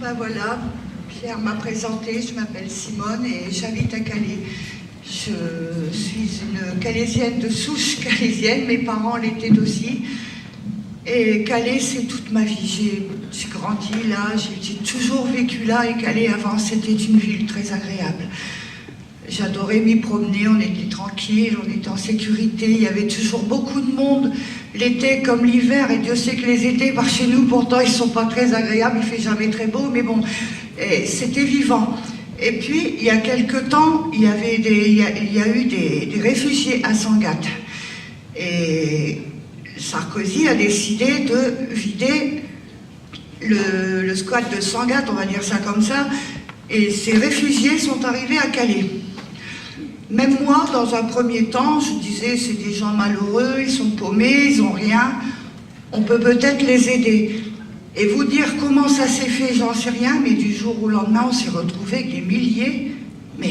Ben voilà, Pierre m'a présenté, je m'appelle Simone et j'habite à Calais. Je suis une calaisienne de souche calaisienne, mes parents l'étaient aussi. Et Calais, c'est toute ma vie. J'ai grandi là, j'ai toujours vécu là, et Calais avant c'était une ville très agréable. J'adorais m'y promener, on était tranquille, on était en sécurité, il y avait toujours beaucoup de monde, l'été comme l'hiver, et Dieu sait que les étés par chez nous, pourtant ils ne sont pas très agréables, il ne fait jamais très beau, mais bon, c'était vivant. Et puis, il y a quelque temps, il y a eu des réfugiés à Sangatte. Et Sarkozy a décidé de vider le squat de Sangatte, on va dire ça comme ça, et ces réfugiés sont arrivés à Calais. Même moi, dans un premier temps, je disais, c'est des gens malheureux, ils sont paumés, ils n'ont rien, on peut peut-être les aider. Et vous dire comment ça s'est fait, j'en sais rien, mais du jour au lendemain, on s'est retrouvé avec des milliers, mais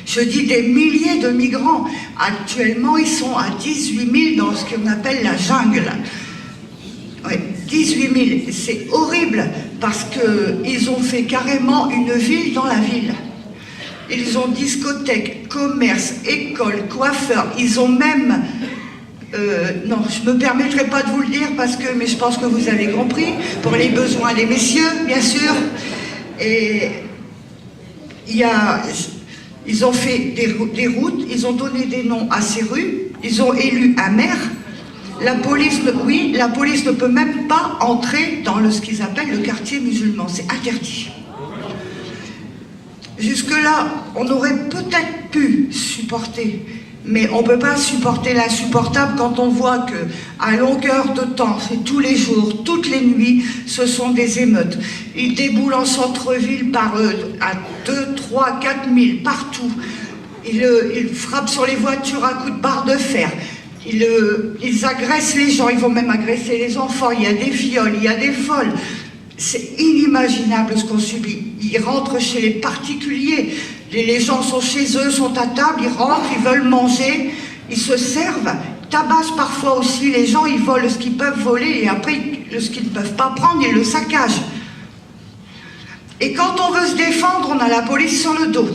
je dis des milliers de migrants. Actuellement, ils sont à 18 000 dans ce qu'on appelle la jungle. Ouais, 18 000, c'est horrible, parce qu'ils ont fait carrément une ville dans la ville. Ils ont discothèque, commerce, école, coiffeur, ils ont même... non, je ne me permettrai pas de vous le dire, mais je pense que vous avez compris, pour les besoins des messieurs, bien sûr. Et ils ont fait des routes, ils ont donné des noms à ces rues, ils ont élu un maire. La police ne peut même pas entrer dans ce qu'ils appellent le quartier musulman, c'est interdit. Jusque-là, on aurait peut-être pu supporter, mais on ne peut pas supporter l'insupportable quand on voit qu'à longueur de temps, c'est tous les jours, toutes les nuits, ce sont des émeutes. Ils déboulent en centre-ville à 2, 3, 4 000, partout. Ils frappent sur les voitures à coups de barre de fer. Ils agressent les gens, ils vont même agresser les enfants. Il y a des viols, il y a des vols. C'est inimaginable ce qu'on subit. Ils rentrent chez les particuliers. Les gens sont chez eux, sont à table, ils rentrent, ils veulent manger, ils se servent, tabassent parfois aussi les gens, ils volent ce qu'ils peuvent voler et après, ce qu'ils ne peuvent pas prendre, ils le saccagent. Et quand on veut se défendre, on a la police sur le dos.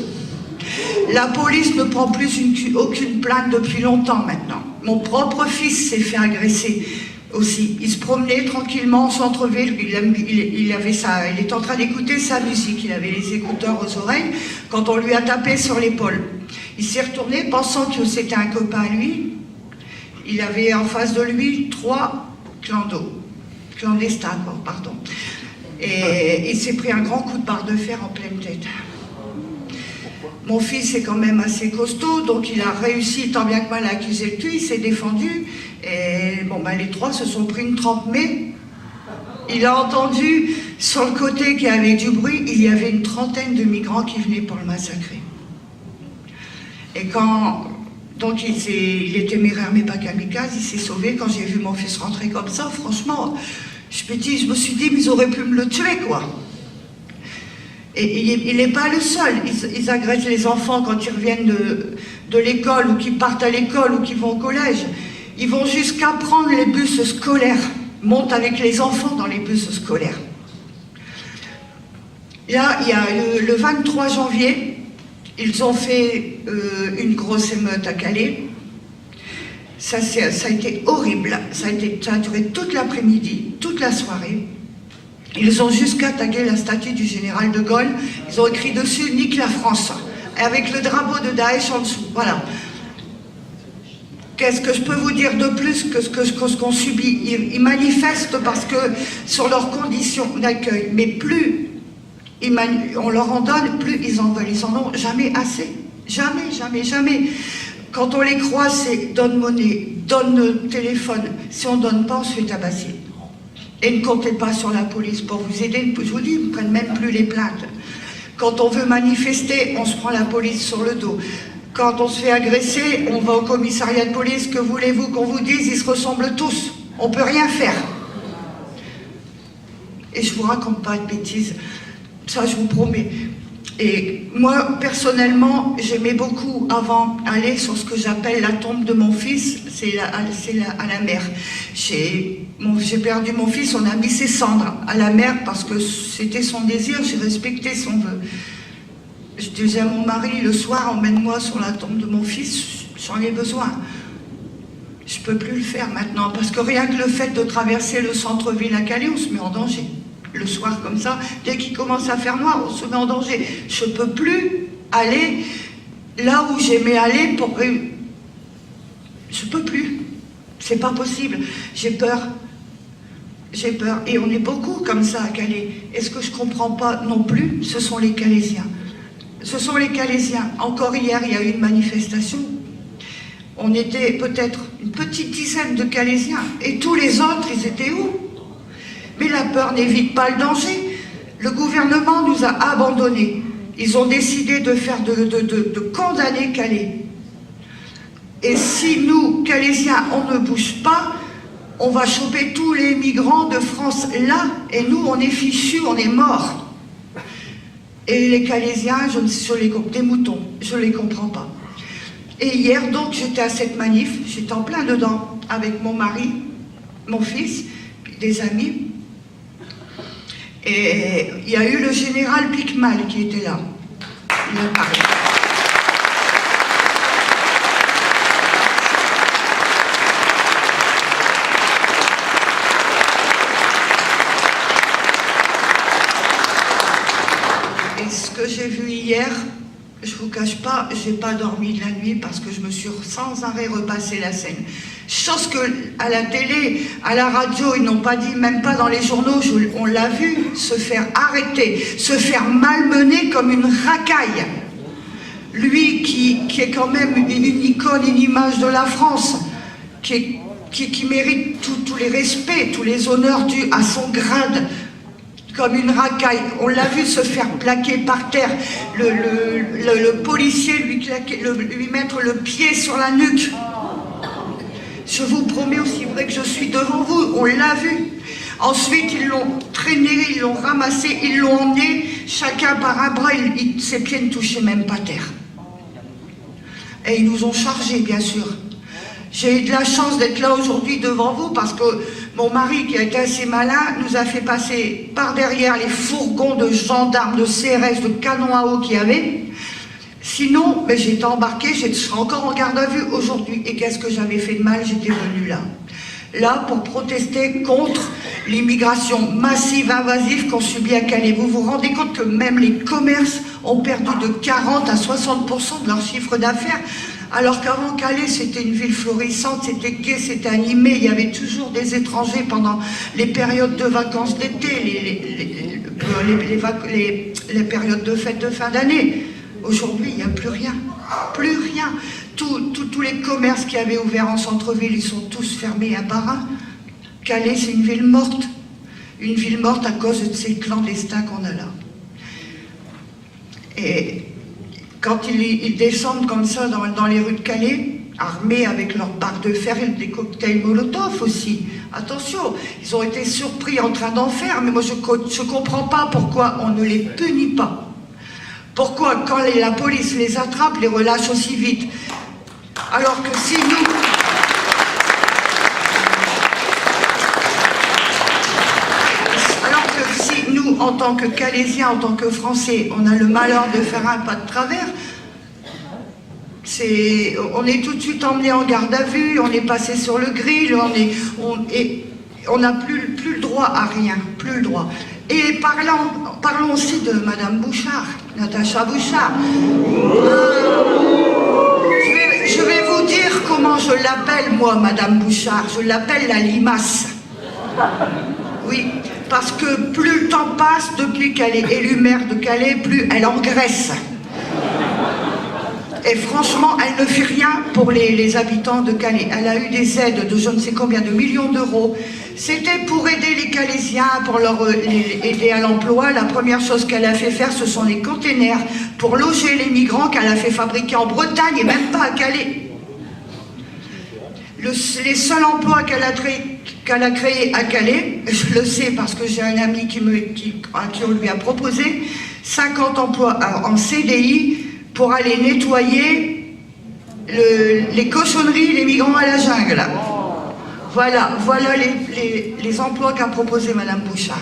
La police ne prend plus aucune plainte depuis longtemps maintenant. Mon propre fils s'est fait agresser aussi. Il se promenait tranquillement au centre-ville, il était en train d'écouter sa musique, il avait les écouteurs aux oreilles, quand on lui a tapé sur l'épaule. Il s'est retourné pensant que c'était un copain à lui. Il avait en face de lui 3 clandestins, pardon. Et il s'est pris un grand coup de barre de fer en pleine tête. Mon fils est quand même assez costaud, donc il a réussi tant bien que mal à accuser le tue, il s'est défendu. Et bon, les 3 se sont pris une trempe, mais il a entendu sur le côté qu'il y avait du bruit, il y avait une trentaine de migrants qui venaient pour le massacrer. Et donc il est téméraire mais pas kamikaze, il s'est sauvé. Quand j'ai vu mon fils rentrer comme ça, franchement, je me suis dit, mais ils auraient pu me le tuer, quoi. Et il n'est pas le seul. Ils agressent les enfants quand ils reviennent de l'école, ou qu'ils partent à l'école, ou qu'ils vont au collège. Ils vont jusqu'à prendre les bus scolaires, montent avec les enfants dans les bus scolaires. Là, il y a le 23 janvier, ils ont fait une grosse émeute à Calais. Ça a été horrible. Ça a duré toute l'après-midi, toute la soirée. Ils ont jusqu'à taguer la statue du général de Gaulle. Ils ont écrit dessus « Nique la France » avec le drapeau de Daesh en dessous. Voilà. Qu'est-ce que je peux vous dire de plus que ce qu'on subit? Ils manifestent parce que sur leurs conditions d'accueil, mais plus on leur en donne, plus ils en veulent. Ils en ont jamais assez. Jamais, jamais, jamais. Quand on les croise, c'est donne monnaie, donne téléphone. Si on ne donne pas, on se fait tabasser. Et ne comptez pas sur la police pour vous aider. Je vous dis, ils ne prennent même plus les plaintes. Quand on veut manifester, on se prend la police sur le dos. Quand on se fait agresser, on va au commissariat de police. Que voulez-vous qu'on vous dise? Ils se ressemblent tous. On ne peut rien faire. Et je ne vous raconte pas de bêtises. Ça, je vous promets. Et moi, personnellement, j'aimais beaucoup, avant, aller sur ce que j'appelle la tombe de mon fils. C'est à la mer. J'ai perdu mon fils, on a mis ses cendres à la mer parce que c'était son désir, j'ai respecté son vœu. Je disais à mon mari, le soir, emmène-moi sur la tombe de mon fils, j'en ai besoin. Je ne peux plus le faire maintenant, parce que rien que le fait de traverser le centre-ville à Calais, on se met en danger. Le soir comme ça, dès qu'il commence à faire noir, on se met en danger. Je ne peux plus aller là où j'aimais aller pour... Je ne peux plus. C'est pas possible. J'ai peur. J'ai peur. Et on est beaucoup comme ça à Calais. Et ce que je ne comprends pas non plus, ce sont les Calaisiens. Ce sont les Calaisiens. Encore hier, il y a eu une manifestation. On était peut-être une petite dizaine de Calaisiens. Et tous les autres, ils étaient où? Mais la peur n'évite pas le danger. Le gouvernement nous a abandonnés. Ils ont décidé de condamner Calais. Et si nous, Calaisiens, on ne bouge pas, on va choper tous les migrants de France là, et nous, on est fichus, on est morts. Et les Calaisiens, des moutons, je ne les comprends pas. Et hier, donc, j'étais à cette manif, j'étais en plein dedans, avec mon mari, mon fils, des amis. Et il y a eu le général Picmal qui était là. Il a parlé. Et ce que j'ai vu hier, je ne vous cache pas, je n'ai pas dormi de la nuit parce que je me suis sans arrêt repassé la scène. Chose que à la télé, à la radio, ils n'ont pas dit, même pas dans les journaux, on l'a vu se faire arrêter, se faire malmener comme une racaille. Lui qui est quand même une icône, une image de la France, qui mérite tous les respects, tous les honneurs dus à son grade, comme une racaille. On l'a vu se faire plaquer par terre, le policier lui mettre le pied sur la nuque. Je vous promets aussi vrai que je suis devant vous, on l'a vu. Ensuite, ils l'ont traîné, ils l'ont ramassé, ils l'ont emmené, chacun par un bras, ses pieds ne touchaient même pas terre. Et ils nous ont chargés, bien sûr. J'ai eu de la chance d'être là aujourd'hui devant vous parce que mon mari, qui a été assez malin, nous a fait passer par derrière les fourgons de gendarmes, de CRS, de canons à eau qu'il y avait. Sinon, ben, j'étais embarquée, je serais encore en garde à vue aujourd'hui. Et qu'est-ce que j'avais fait de mal? J'étais venue là. Là, pour protester contre l'immigration massive, invasive qu'on subit à Calais. Vous vous rendez compte que même les commerces ont perdu de 40 à 60% de leur chiffre d'affaires, alors qu'avant Calais, c'était une ville florissante, c'était gai, c'était animé, il y avait toujours des étrangers pendant les périodes de vacances d'été, les périodes de fêtes de fin d'année. Aujourd'hui, il n'y a plus rien, plus rien. Tous les commerces qui avaient ouvert en centre-ville, ils sont tous fermés un par un. Calais, c'est une ville morte à cause de ces clandestins qu'on a là. Et quand ils descendent comme ça dans les rues de Calais, armés avec leurs barres de fer et des cocktails Molotov aussi. Attention, ils ont été surpris en train d'en faire, mais moi je ne comprends pas pourquoi on ne les punit pas. Pourquoi, quand la police les attrape, les relâche aussi vite? Alors que si nous, en tant que Calaisiens, en tant que Français, on a le malheur de faire un pas de travers, on est tout de suite emmené en garde à vue, on est passé sur le grill, on n'a plus le droit à rien, plus le droit. Et parlons aussi de Madame Bouchard, Natacha Bouchard. Je vais vous dire comment je l'appelle, moi, Madame Bouchard. Je l'appelle la limace. Oui, parce que plus le temps passe, depuis qu'elle est élue maire de Calais, plus elle engraisse. Et franchement, elle ne fait rien pour les habitants de Calais. Elle a eu des aides de je ne sais combien de millions d'euros. C'était pour aider les Calaisiens, pour aider à l'emploi. La première chose qu'elle a fait faire, ce sont les containers pour loger les migrants qu'elle a fait fabriquer en Bretagne et même pas à Calais. Les seuls emplois qu'elle a créés à Calais, je le sais parce que j'ai un ami qui on lui a proposé 50 emplois en CDI pour aller nettoyer les cochonneries, les migrants à la jungle. Voilà les emplois qu'a proposé Madame Bouchard.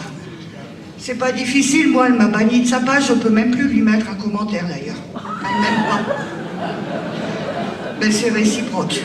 C'est pas difficile, moi, elle m'a banni de sa page, je peux même plus lui mettre un commentaire d'ailleurs. Elle m'aime pas. Mais c'est réciproque.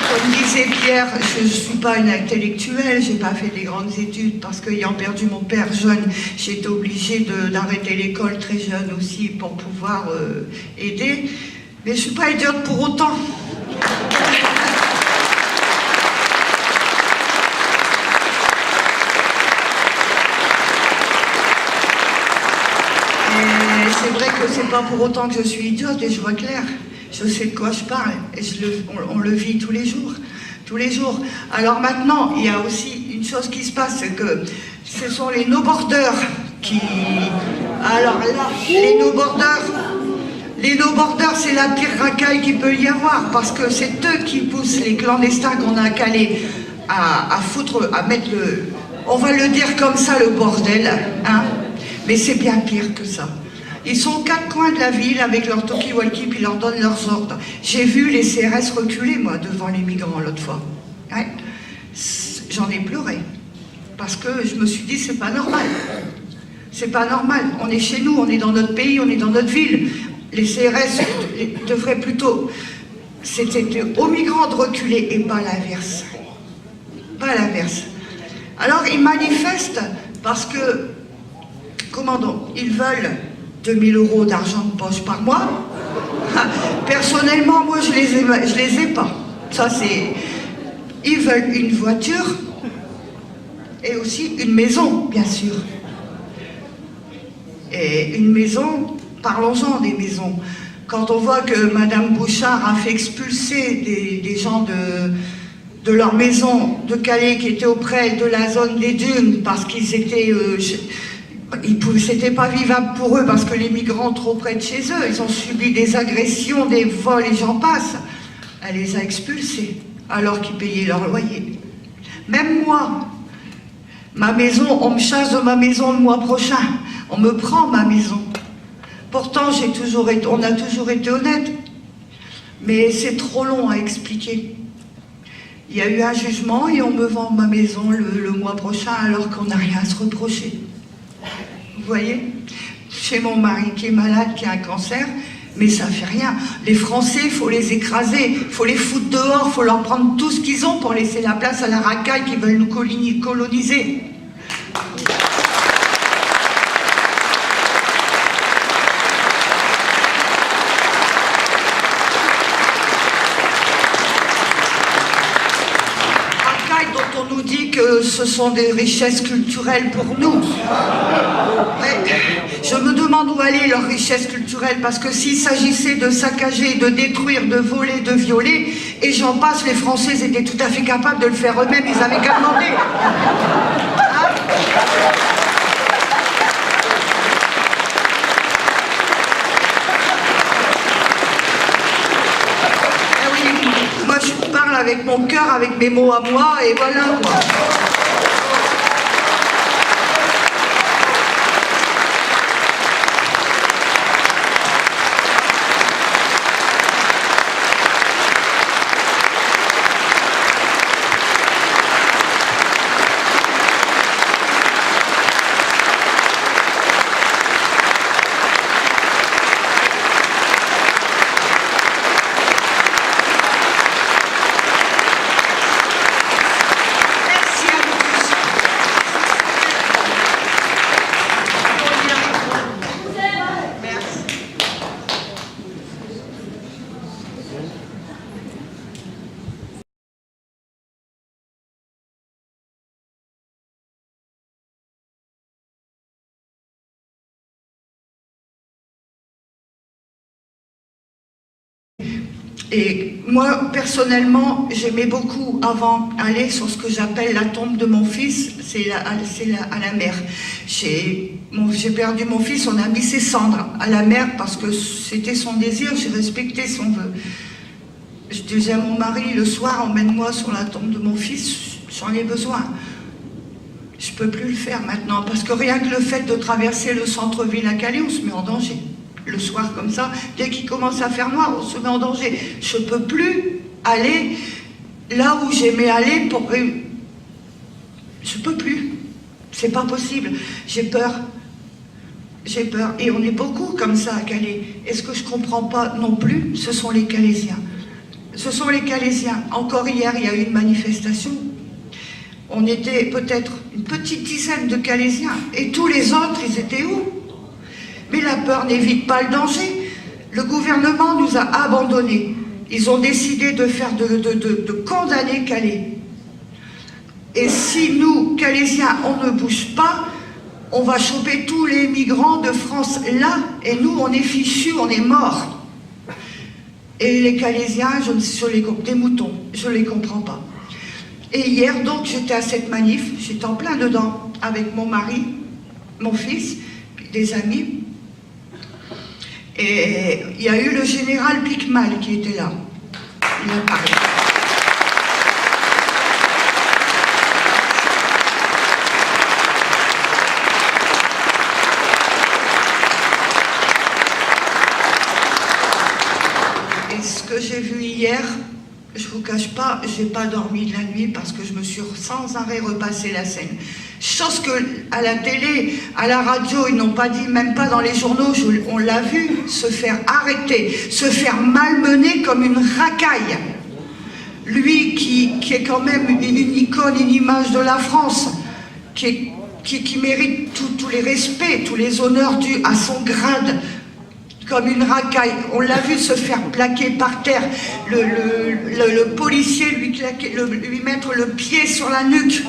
Comme disait Pierre, je ne suis pas une intellectuelle, je n'ai pas fait des grandes études parce qu'ayant perdu mon père jeune, j'ai été obligée d'arrêter l'école très jeune aussi pour pouvoir aider. Mais je ne suis pas idiote pour autant. Et c'est vrai que c'est pas pour autant que je suis idiote et je vois clair. Je sais de quoi je parle et on le vit tous les jours. Tous les jours. Alors maintenant, il y a aussi une chose qui se passe, c'est que ce sont les no-borders qui... Alors là, les no-borders, c'est la pire racaille qu'il peut y avoir, parce que c'est eux qui poussent les clandestins qu'on a calés à foutre, à mettre le... On va le dire comme ça, le bordel, hein. Mais c'est bien pire que ça. Ils sont aux quatre coins de la ville avec leur talkie-walkie, puis ils leur donnent leurs ordres. J'ai vu les CRS reculer, moi, devant les migrants l'autre fois. Ouais. J'en ai pleuré. Parce que je me suis dit, c'est pas normal. C'est pas normal. On est chez nous, on est dans notre pays, on est dans notre ville. Les CRS devraient plutôt... C'était aux migrants de reculer et pas l'inverse. Pas l'inverse. Alors, ils manifestent parce que, comment donc, ils veulent 2000 € d'argent de poche par mois. Personnellement, moi, je les ai pas. Ça, c'est... Ils veulent une voiture et aussi une maison, bien sûr. Et une maison, parlons-en des maisons. Quand on voit que Madame Bouchard a fait expulser des gens de leur maison de Calais qui étaient auprès de la zone des dunes parce qu'ils étaient... C'était pas vivable pour eux parce que les migrants trop près de chez eux, ils ont subi des agressions, des vols et j'en passe. Elle les a expulsés alors qu'ils payaient leur loyer. Même moi, ma maison, on me chasse de ma maison le mois prochain. On me prend ma maison. Pourtant, on a toujours été honnête. Mais c'est trop long à expliquer. Il y a eu un jugement et on me vend ma maison le mois prochain alors qu'on n'a rien à se reprocher. Vous voyez? Chez mon mari qui est malade, qui a un cancer, mais ça fait rien. Les Français, il faut les écraser, il faut les foutre dehors, il faut leur prendre tout ce qu'ils ont pour laisser la place à la racaille qui veulent nous coloniser. Dont on nous dit que ce sont des richesses culturelles pour nous. Mais je me demande où allaient leurs richesses culturelles, parce que s'il s'agissait de saccager, de détruire, de voler, de violer, et j'en passe, les Français étaient tout à fait capables de le faire eux-mêmes, ils avaient qu'à demander. Hein? Moi, je parle avec mon cœur, avec mes mots à moi, et voilà, quoi. Et moi, personnellement, j'aimais beaucoup, avant, aller sur ce que j'appelle la tombe de mon fils, c'est à la mer. J'ai perdu mon fils, on a mis ses cendres à la mer parce que c'était son désir, j'ai respecté son vœu. Je disais à mon mari, le soir, emmène-moi sur la tombe de mon fils, j'en ai besoin. Je ne peux plus le faire maintenant, parce que rien que le fait de traverser le centre-ville à Calais, on se met en danger. Le soir comme ça, dès qu'il commence à faire noir, on se met en danger. Je ne peux plus aller là où j'aimais aller pour... Je ne peux plus. C'est pas possible. J'ai peur. J'ai peur. Et on est beaucoup comme ça à Calais. Et ce que je ne comprends pas non plus, ce sont les Calaisiens. Ce sont les Calaisiens. Encore hier, il y a eu une manifestation. On était peut-être une petite dizaine de Calaisiens. Et tous les autres, ils étaient où? Mais la peur n'évite pas le danger. Le gouvernement nous a abandonnés. Ils ont décidé de condamner Calais. Et si nous, Calaisiens, on ne bouge pas, on va choper tous les migrants de France là, et nous, on est fichus, on est morts. Et les Calaisiens, des moutons, je ne les comprends pas. Et hier, donc, j'étais à cette manif, j'étais en plein dedans, avec mon mari, mon fils, des amis. Et il y a eu le général Picmal qui était là. Il a parlé. Et ce que j'ai vu hier, je ne vous cache pas, je n'ai pas dormi de la nuit parce que je me suis sans arrêt repassé la scène. Chose que à la télé, à la radio, ils n'ont pas dit, même pas dans les journaux, on l'a vu se faire arrêter, se faire malmener comme une racaille. Lui qui est quand même une icône, une image de la France, qui mérite tous les respects, tous les honneurs dus à son grade, comme une racaille. On l'a vu se faire plaquer par terre, le policier lui mettre le pied sur la nuque.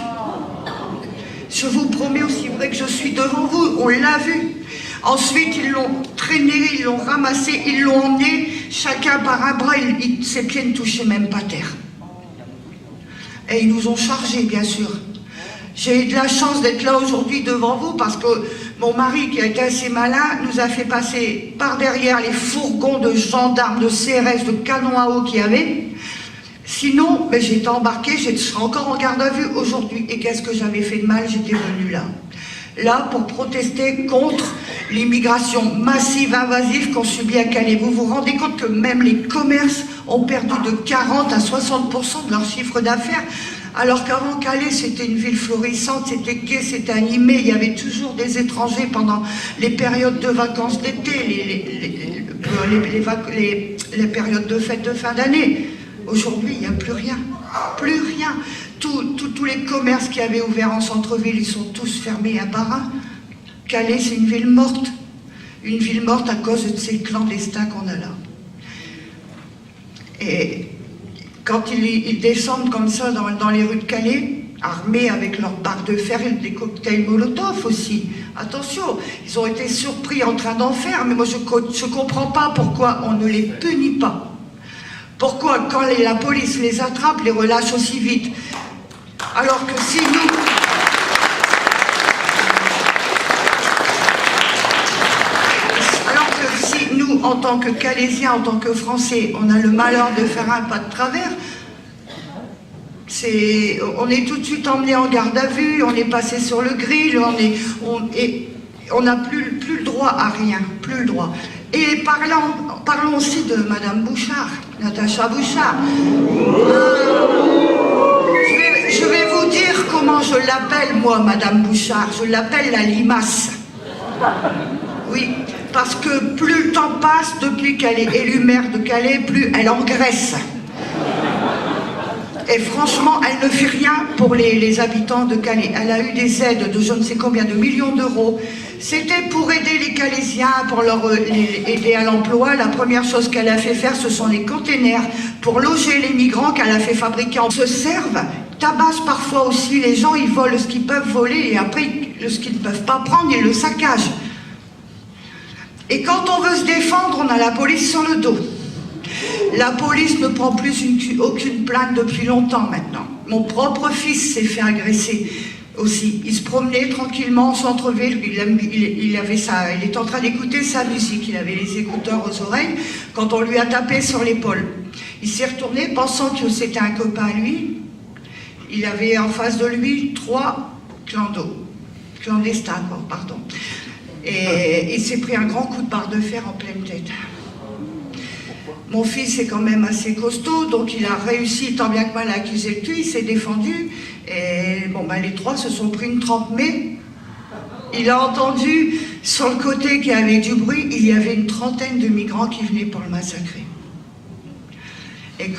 Je vous promets aussi vrai que je suis devant vous, on l'a vu. Ensuite, ils l'ont traîné, ils l'ont ramassé, ils l'ont emmené, chacun par un bras, ses pieds ne touchaient même pas terre. Et ils nous ont chargés, bien sûr. J'ai eu de la chance d'être là aujourd'hui devant vous parce que mon mari, qui a été assez malin, nous a fait passer par derrière les fourgons de gendarmes, de CRS, de canons à eau qu'il y avait. Sinon, ben, j'étais embarquée, je serais encore en garde à vue aujourd'hui. Et qu'est-ce que j'avais fait de mal? J'étais venue là. Là, pour protester contre l'immigration massive, invasive qu'on subit à Calais. Vous vous rendez compte que même les commerces ont perdu de 40 à 60% de leur chiffre d'affaires, alors qu'avant Calais, c'était une ville florissante, c'était gai, c'était animé, il y avait toujours des étrangers pendant les périodes de vacances d'été, les périodes de fêtes de fin d'année. Aujourd'hui, il n'y a plus rien. Plus rien. Tous les commerces qui avaient ouvert en centre-ville, ils sont tous fermés un par un. Calais, c'est une ville morte. Une ville morte à cause de ces clandestins qu'on a là. Et quand ils descendent comme ça dans les rues de Calais, armés avec leurs barres de fer et des cocktails Molotov aussi. Attention, ils ont été surpris en train d'en faire, mais moi je ne comprends pas pourquoi on ne les punit pas. Pourquoi, quand la police les attrape, les relâche aussi vite? Alors que si nous... Alors que si nous, en tant que Calaisiens, en tant que Français, on a le malheur de faire un pas de travers, on est tout de suite emmené en garde à vue, on est passé sur le grill, on n'a plus le droit à rien, plus le droit. Et parlons aussi de Madame Bouchard, Natacha Bouchard. Je vais vous dire comment je l'appelle, moi, Madame Bouchard. Je l'appelle la limace. Oui, parce que plus le temps passe, depuis qu'elle est élue maire de Calais, plus elle engraisse. Et franchement, elle ne fait rien pour les habitants de Calais. Elle a eu des aides de je ne sais combien de millions d'euros. C'était pour aider les Calaisiens, pour leur aider à l'emploi. La première chose qu'elle a fait faire, ce sont les containers pour loger les migrants qu'elle a fait fabriquer. On se servent, tabassent parfois aussi les gens, ils volent ce qu'ils peuvent voler et après, ce qu'ils ne peuvent pas prendre, ils le saccagent. Et quand on veut se défendre, on a la police sur le dos. La police ne prend plus aucune plainte depuis longtemps maintenant. Mon propre fils s'est fait agresser aussi. Il se promenait tranquillement en centre-ville, il était en train d'écouter sa musique, il avait les écouteurs aux oreilles, quand on lui a tapé sur l'épaule. Il s'est retourné pensant que c'était un copain à lui. Il avait en face de lui 3 clandestins, pardon. Et il s'est pris un grand coup de barre de fer en pleine tête. Mon fils est quand même assez costaud, donc il a réussi tant bien que mal à accuser le tue, il s'est défendu. Et bon, ben, les 3 se sont pris une trempe, mais il a entendu sur le côté qu'il y avait du bruit, il y avait une trentaine de migrants qui venaient pour le massacrer. Et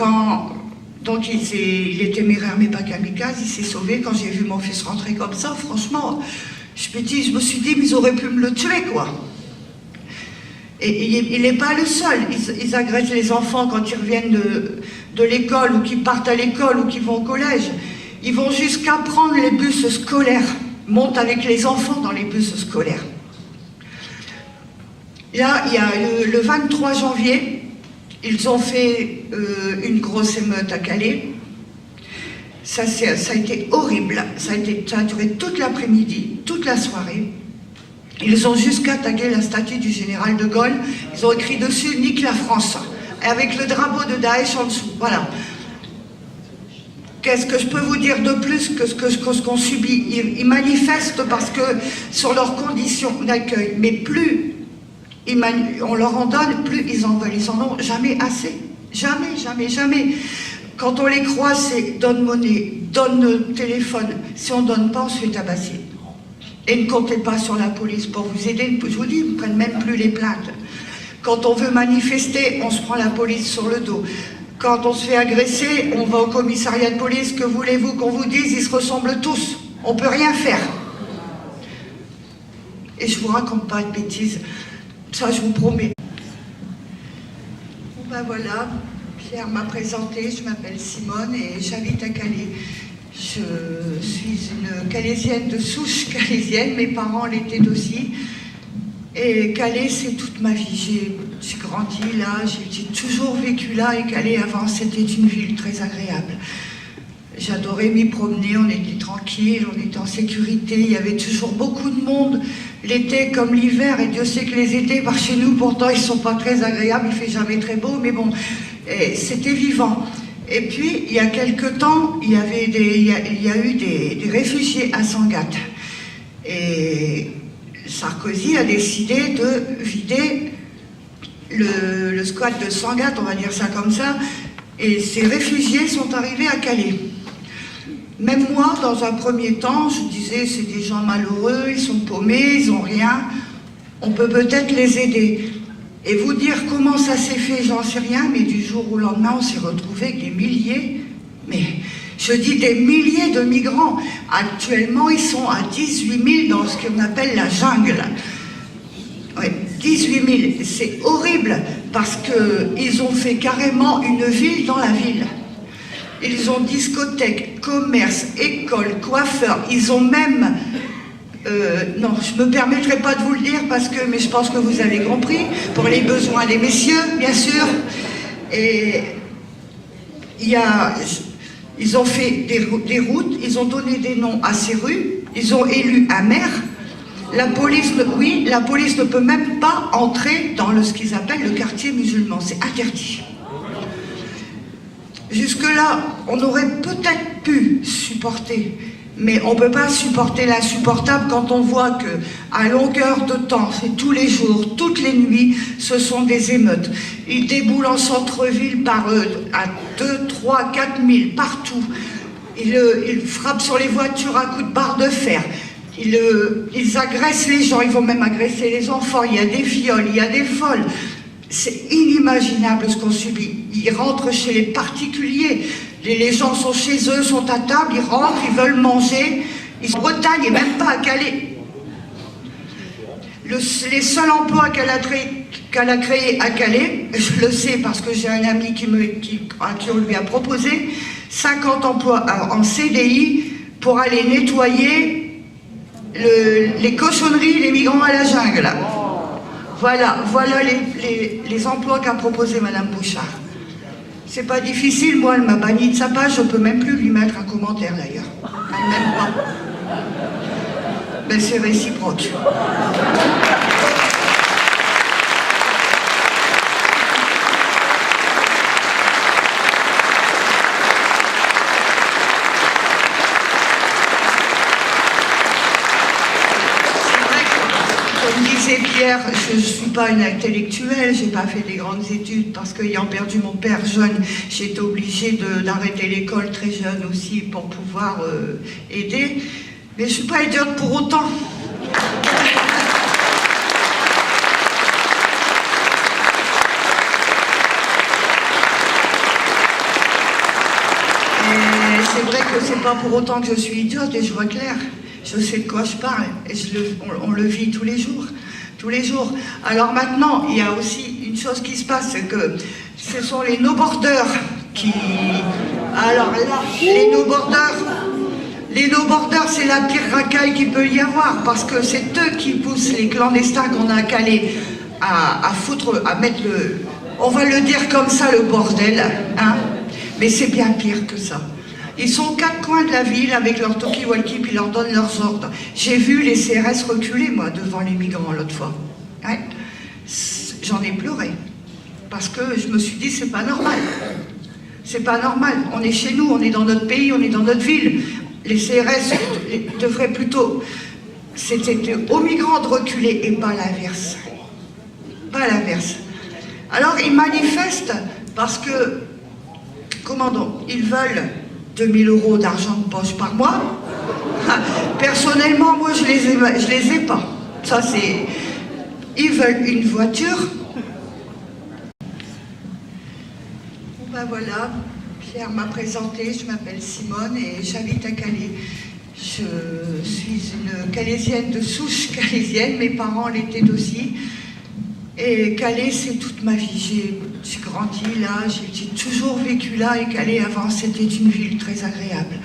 donc il est téméraire mais pas kamikaze, il s'est sauvé. Quand j'ai vu mon fils rentrer comme ça, franchement, je me suis dit, mais ils auraient pu me le tuer, quoi. Et il n'est pas le seul. Ils agressent les enfants quand ils reviennent de l'école, ou qu'ils partent à l'école, ou qu'ils vont au collège. Ils vont jusqu'à prendre les bus scolaires, montent avec les enfants dans les bus scolaires. Là, il y a le 23 janvier, ils ont fait une grosse émeute à Calais. Ça a été horrible. Ça a duré toute l'après-midi, toute la soirée. Ils ont jusqu'à taguer la statue du général de Gaulle. Ils ont écrit dessus « Nique la France » avec le drapeau de Daesh en dessous. Voilà. Qu'est-ce que je peux vous dire de plus que ce qu'on subit? Ils manifestent parce que sur leurs conditions d'accueil, mais plus on leur en donne, plus ils en veulent. Ils en ont jamais assez. Jamais, jamais, jamais. Quand on les croise, c'est donne monnaie, donne téléphone. Si on ne donne pas, on se fait tabasser. Et ne comptez pas sur la police pour vous aider. Je vous dis, ils ne prennent même plus les plaintes. Quand on veut manifester, on se prend la police sur le dos. Quand on se fait agresser, on va au commissariat de police. Que voulez-vous qu'on vous dise? Ils se ressemblent tous. On ne peut rien faire. Et je ne vous raconte pas de bêtises. Ça, je vous promets. Bon ben voilà, Pierre m'a présenté. Je m'appelle Simone et j'habite à Calais. Je suis une calaisienne de souche calaisienne, mes parents l'étaient aussi. Et Calais, c'est toute ma vie. J'ai grandi là, j'ai toujours vécu là, et Calais, avant, c'était une ville très agréable. J'adorais m'y promener, on était tranquille, on était en sécurité, il y avait toujours beaucoup de monde, l'été comme l'hiver, et Dieu sait que les étés, par chez nous, pourtant, ils ne sont pas très agréables, il ne fait jamais très beau, mais bon, c'était vivant. Et puis, il y a quelque temps, il y a eu des réfugiés à Sangatte. Et Sarkozy a décidé de vider le squat de Sangatte, on va dire ça comme ça, et ces réfugiés sont arrivés à Calais. Même moi, dans un premier temps, je disais, c'est des gens malheureux, ils sont paumés, ils n'ont rien, on peut peut-être les aider. Et vous dire comment ça s'est fait, j'en sais rien, mais du jour au lendemain, on s'est retrouvé avec des milliers, mais je dis des milliers de migrants. Actuellement, ils sont à 18 000 dans ce qu'on appelle la jungle. Ouais, 18 000, c'est horrible, parce qu'ils ont fait carrément une ville dans la ville. Ils ont discothèque, commerce, école, coiffeur, ils ont même... non, je ne me permettrai pas de vous le dire, mais je pense que vous avez compris, pour les besoins des messieurs, bien sûr. Et ils ont fait des routes, ils ont donné des noms à ces rues, ils ont élu un maire. La police ne peut même pas entrer dans ce qu'ils appellent le quartier musulman, c'est interdit. Jusque-là, on aurait peut-être pu supporter, mais on ne peut pas supporter l'insupportable quand on voit qu'à longueur de temps, c'est tous les jours, toutes les nuits, ce sont des émeutes. Ils déboulent en centre-ville à 2, 3, 4 000, partout. Ils frappent sur les voitures à coups de barre de fer. Ils agressent les gens, ils vont même agresser les enfants. Il y a des viols, il y a des vols. C'est inimaginable ce qu'on subit. Ils rentrent chez les particuliers. Les gens sont chez eux, sont à table, ils rentrent, ils veulent manger. Ils sont en Bretagne et même pas à Calais. Les seuls emplois qu'elle a créés à Calais, je le sais parce que j'ai un ami à qui on lui a proposé, 50 emplois en CDI pour aller nettoyer les cochonneries, les migrants à la jungle. Voilà les emplois qu'a proposé Madame Bouchard. C'est pas difficile, moi, elle m'a banni de sa page, je peux même plus lui mettre un commentaire d'ailleurs. Elle m'aime pas. Ben c'est réciproque. comme disait Pierre, je ne suis pas une intellectuelle, je n'ai pas fait des grandes études parce qu'ayant perdu mon père jeune, j'ai été obligée d'arrêter l'école très jeune aussi pour pouvoir aider. Mais je ne suis pas idiote pour autant. Et c'est vrai que c'est pas pour autant que je suis idiote et je vois clair. Je sais de quoi je parle et on le vit tous les jours. Tous les jours. Alors maintenant, il y a aussi une chose qui se passe, c'est que ce sont les no-borders qui... Alors là, les no-borders, c'est la pire racaille qu'il peut y avoir, parce que c'est eux qui poussent les clandestins qu'on a à Calais à foutre, à mettre le... On va le dire comme ça, le bordel, hein. Mais c'est bien pire que ça. Ils sont aux quatre coins de la ville avec leur talkie-walkie, puis ils leur donnent leurs ordres. J'ai vu les CRS reculer, moi, devant les migrants l'autre fois. Ouais. J'en ai pleuré. Parce que je me suis dit, c'est pas normal. C'est pas normal. On est chez nous, on est dans notre pays, on est dans notre ville. Les CRS devraient plutôt... C'était aux migrants de reculer et pas l'inverse. Pas l'inverse. Alors, ils manifestent parce que, comment donc, ils veulent 2000 € d'argent de poche par mois. Personnellement, moi, je les ai pas. Ça, c'est... Ils veulent une voiture. Bon, ben voilà, Pierre m'a présenté, je m'appelle Simone et j'habite à Calais. Je suis une calaisienne de souche calaisienne, mes parents l'étaient aussi. Et Calais, c'est toute ma vie. J'ai grandi là, j'ai toujours vécu là, et Calais, avant, c'était une ville très agréable.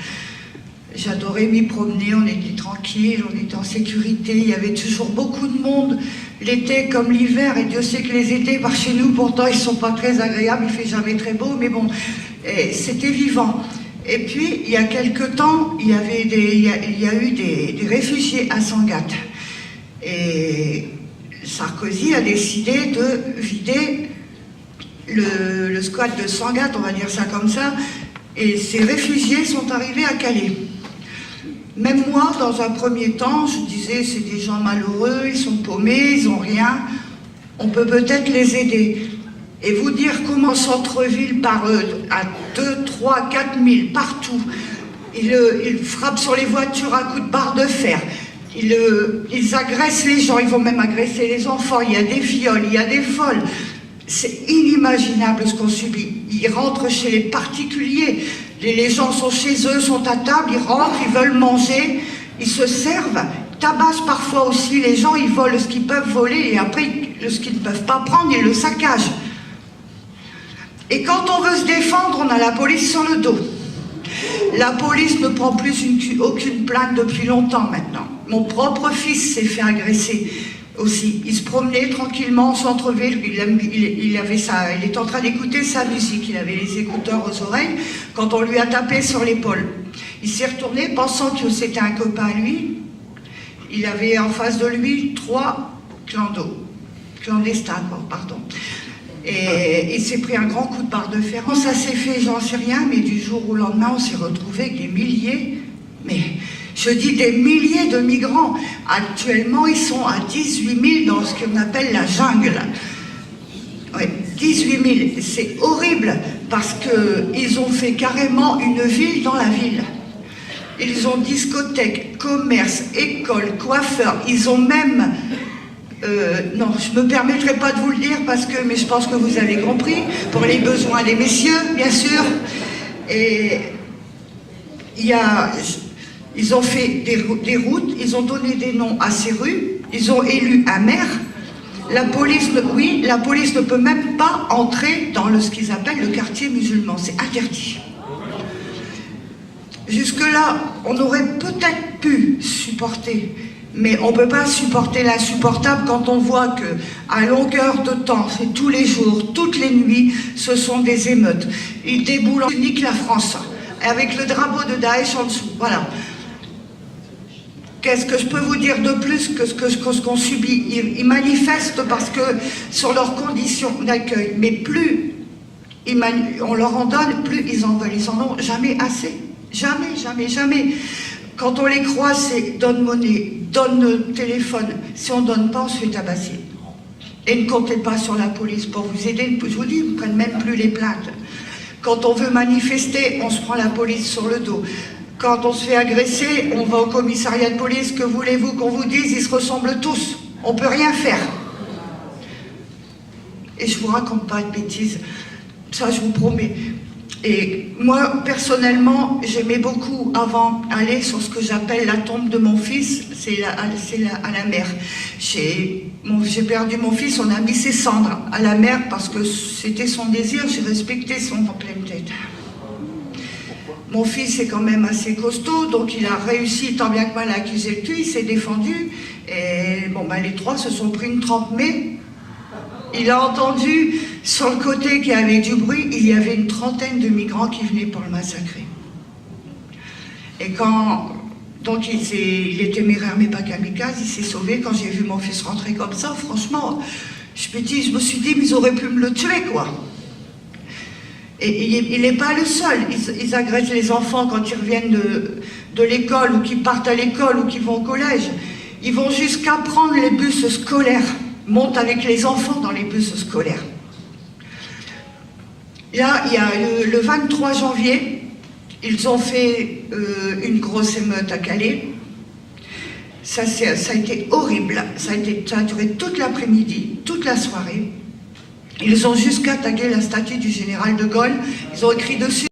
J'adorais m'y promener, on était tranquille, on était en sécurité, il y avait toujours beaucoup de monde, l'été comme l'hiver, et Dieu sait que les étés, par chez nous, pourtant, ils ne sont pas très agréables, il ne fait jamais très beau, mais bon, c'était vivant. Et puis, il y a quelque temps, il y a eu des réfugiés à Sangatte. Et Sarkozy a décidé de vider le squat de Sangatte, on va dire ça comme ça, et ces réfugiés sont arrivés à Calais. Même moi, dans un premier temps, je disais, c'est des gens malheureux, ils sont paumés, ils n'ont rien, on peut peut-être les aider. Et vous dire comment centre-ville par à 2, 3, 4 000, partout, ils frappent sur les voitures à coups de barre de fer, ils agressent les gens, ils vont même agresser les enfants, il y a des viols, il y a des vols. C'est inimaginable ce qu'on subit. Ils rentrent chez les particuliers, les gens sont chez eux, sont à table, ils rentrent, ils veulent manger, ils se servent, tabassent parfois aussi les gens, ils volent ce qu'ils peuvent voler et après ce qu'ils ne peuvent pas prendre, ils le saccagent. Et quand on veut se défendre, on a la police sur le dos. La police ne prend plus aucune plainte depuis longtemps maintenant. Mon propre fils s'est fait agresser aussi. Il se promenait tranquillement au centre-ville, il était en train d'écouter sa musique, il avait les écouteurs aux oreilles, quand on lui a tapé sur l'épaule. Il s'est retourné pensant que c'était un copain à lui. Il avait en face de lui 3 clandestins, pardon. Et il s'est pris un grand coup de barre de fer. Comment ça s'est fait, j'en sais rien, mais du jour au lendemain, on s'est retrouvé avec des milliers, mais je dis des milliers de migrants. Actuellement, ils sont à 18 000 dans ce qu'on appelle la jungle. Oui, 18 000. C'est horrible parce qu'ils ont fait carrément une ville dans la ville. Ils ont discothèques, commerce, école, coiffeurs. Ils ont même... non, je ne me permettrai pas de vous le dire mais je pense que vous avez compris, pour les besoins des messieurs, bien sûr. Et ils ont fait des routes, ils ont donné des noms à ces rues, ils ont élu un maire. La police ne peut même pas entrer dans ce qu'ils appellent le quartier musulman, c'est interdit. Jusque-là, on aurait peut-être pu supporter, mais on ne peut pas supporter l'insupportable quand on voit qu'à longueur de temps, c'est tous les jours, toutes les nuits, ce sont des émeutes. Ils déboulent, ils niquent la France, avec le drapeau de Daesh en dessous, voilà. Qu'est-ce que je peux vous dire de plus que ce qu'on subit? Ils manifestent parce que sur leurs conditions d'accueil, mais plus on leur en donne, plus ils en veulent. Ils en ont jamais assez. Jamais, jamais, jamais. Quand on les croise, c'est donne monnaie, donne le téléphone. Si on ne donne pas, on se fait tabasser. Et ne comptez pas sur la police pour vous aider. Je vous dis, ils ne prennent même plus les plaintes. Quand on veut manifester, on se prend la police sur le dos. Quand on se fait agresser, on va au commissariat de police. Que voulez-vous qu'on vous dise? Ils se ressemblent tous. On ne peut rien faire. Et je ne vous raconte pas de bêtises. Ça, je vous promets. Et moi, personnellement, j'aimais beaucoup, avant, aller sur ce que j'appelle la tombe de mon fils, c'est à la mer. J'ai perdu mon fils, on a mis ses cendres à la mer parce que c'était son désir, j'ai respecté son en pleine tête. Mon fils est quand même assez costaud, donc il a réussi tant bien que mal à accuser le tue, il s'est défendu, et bon, ben, les trois se sont pris une trempe, mais il a entendu sur le côté qu'il y avait du bruit, il y avait une trentaine de migrants qui venaient pour le massacrer. Et donc il est téméraire mais pas kamikaze, il s'est sauvé. Quand j'ai vu mon fils rentrer comme ça, franchement, je me suis dit, mais ils auraient pu me le tuer, quoi. Et il n'est pas le seul. Ils agressent les enfants quand ils reviennent de l'école, ou qu'ils partent à l'école, ou qu'ils vont au collège. Ils vont jusqu'à prendre les bus scolaires, montent avec les enfants dans les bus scolaires. Là, il y a le 23 janvier, ils ont fait une grosse émeute à Calais. Ça a été horrible. Ça a duré toute l'après-midi, toute la soirée. Ils ont jusqu'à taguer la statue du général de Gaulle. Ils ont écrit dessus